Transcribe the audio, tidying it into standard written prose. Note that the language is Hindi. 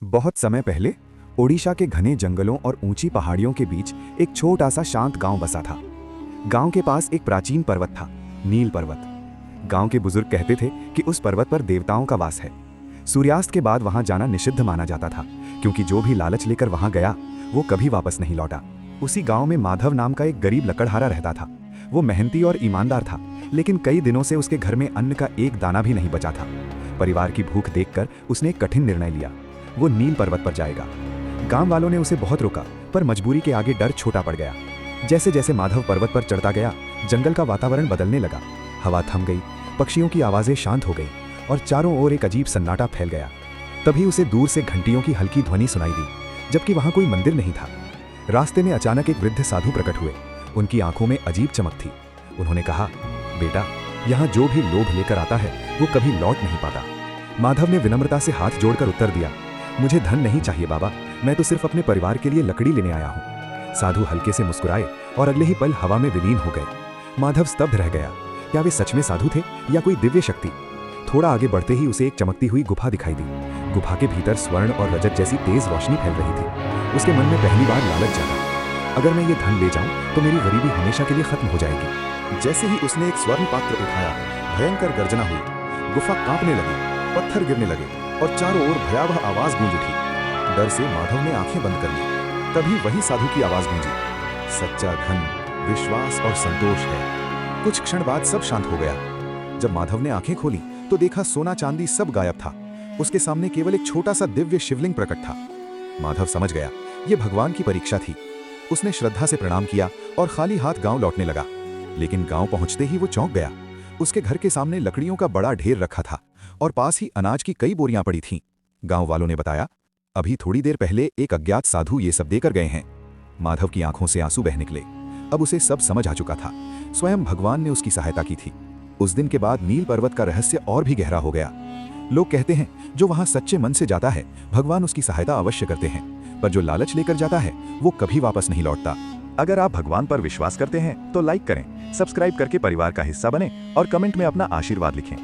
बहुत समय पहले ओडिशा के घने जंगलों और ऊंची पहाड़ियों के बीच एक छोटा सा शांत गांव बसा था। गांव के पास एक प्राचीन पर्वत था, नील पर्वत। गांव के बुजुर्ग कहते थे कि उस पर्वत पर देवताओं का वास है। सूर्यास्त के बाद वहां जाना निषिद्ध माना जाता था, क्योंकि जो भी लालच लेकर वहां गया वो कभी वापस नहीं लौटा। उसी गांव में माधव नाम का एक गरीब लकड़हारा रहता था। वो मेहनती और ईमानदार था, लेकिन कई दिनों से उसके घर में अन्न का एक दाना भी नहीं बचा था। परिवार की भूख देखकर उसने एक कठिन निर्णय लिया। वो नील पर्वत पर जाएगा। गांव वालों ने उसे बहुत रोका, पर मजबूरी के आगे डर छोटा पड़ गया। जैसे जैसे माधव पर्वत पर चढ़ता गया, जंगल का वातावरण बदलने लगा। हवा थम गई, पक्षियों की आवाजें शांत हो गई और चारों ओर एक अजीब सन्नाटा फैल गया। तभी उसे दूर से घंटियों की हल्की ध्वनि सुनाई दी, जबकि वहां कोई मंदिर नहीं था। रास्ते में अचानक एक वृद्ध साधु प्रकट हुए। उनकी आंखों में अजीब चमक थी। उन्होंने कहा, बेटा, यहाँ जो भी लोभ लेकर आता है वो कभी लौट नहीं पाता। माधव ने विनम्रता से हाथ जोड़कर उत्तर दिया, मुझे धन नहीं चाहिए बाबा, मैं तो सिर्फ अपने परिवार के लिए लकड़ी लेने आया हूँ। साधु हल्के से मुस्कुराए और अगले ही पल हवा में विलीन हो गए। माधव स्तब्ध रह गया। क्या वे सच में साधु थे या कोई दिव्य शक्ति? थोड़ा आगे बढ़ते ही उसे एक चमकती हुई गुफा दिखाई दी। गुफा के भीतर स्वर्ण और रजत जैसी तेज रोशनी फैल रही थी। उसके मन में पहली बार लालच जागा। अगर मैं ये धन ले जाऊं तो मेरी गरीबी हमेशा के लिए खत्म हो जाएगी। जैसे ही उसने एक स्वर्ण पात्र उठाया, भयंकर गर्जना हुई। गुफा कांपने लगी, पत्थर गिरने लगे और चारों ओर भयावह आवाज गूंज उठी। डर से माधव ने आंखें बंद कर ली। तभी वही साधु की आवाज गूंजी, सच्चा धन विश्वास और संतोष है। कुछ क्षण बाद सब शांत हो गया। जब माधव ने आंखें खोली तो देखा सोना चांदी सब गायब था। उसके सामने केवल एक छोटा सा दिव्य शिवलिंग प्रकट था। माधव समझ गया, ये भगवान की परीक्षा थी। उसने श्रद्धा से प्रणाम किया और खाली हाथ गांव लौटने लगा। लेकिन गांव पहुंचते ही वो चौंक गया। उसके घर के सामने लकड़ियों का बड़ा ढेर रखा था और पास ही अनाज की कई बोरियां पड़ी थीं। गांव वालों ने बताया, अभी थोड़ी देर पहले एक अज्ञात साधु ये सब देकर गए हैं। माधव की आंखों से आंसू बह निकले। अब उसे सब समझ आ चुका था। स्वयं भगवान ने उसकी सहायता की थी। उस दिन के बाद नील पर्वत का रहस्य और भी गहरा हो गया। लोग कहते हैं, जो वहां सच्चे मन से जाता है भगवान उसकी सहायता अवश्य करते हैं, पर जो लालच लेकर जाता है वो कभी वापस नहीं लौटता। अगर आप भगवान पर विश्वास करते हैं तो लाइक करें, सब्सक्राइब करके परिवार का हिस्सा बने और कमेंट में अपना आशीर्वाद लिखें।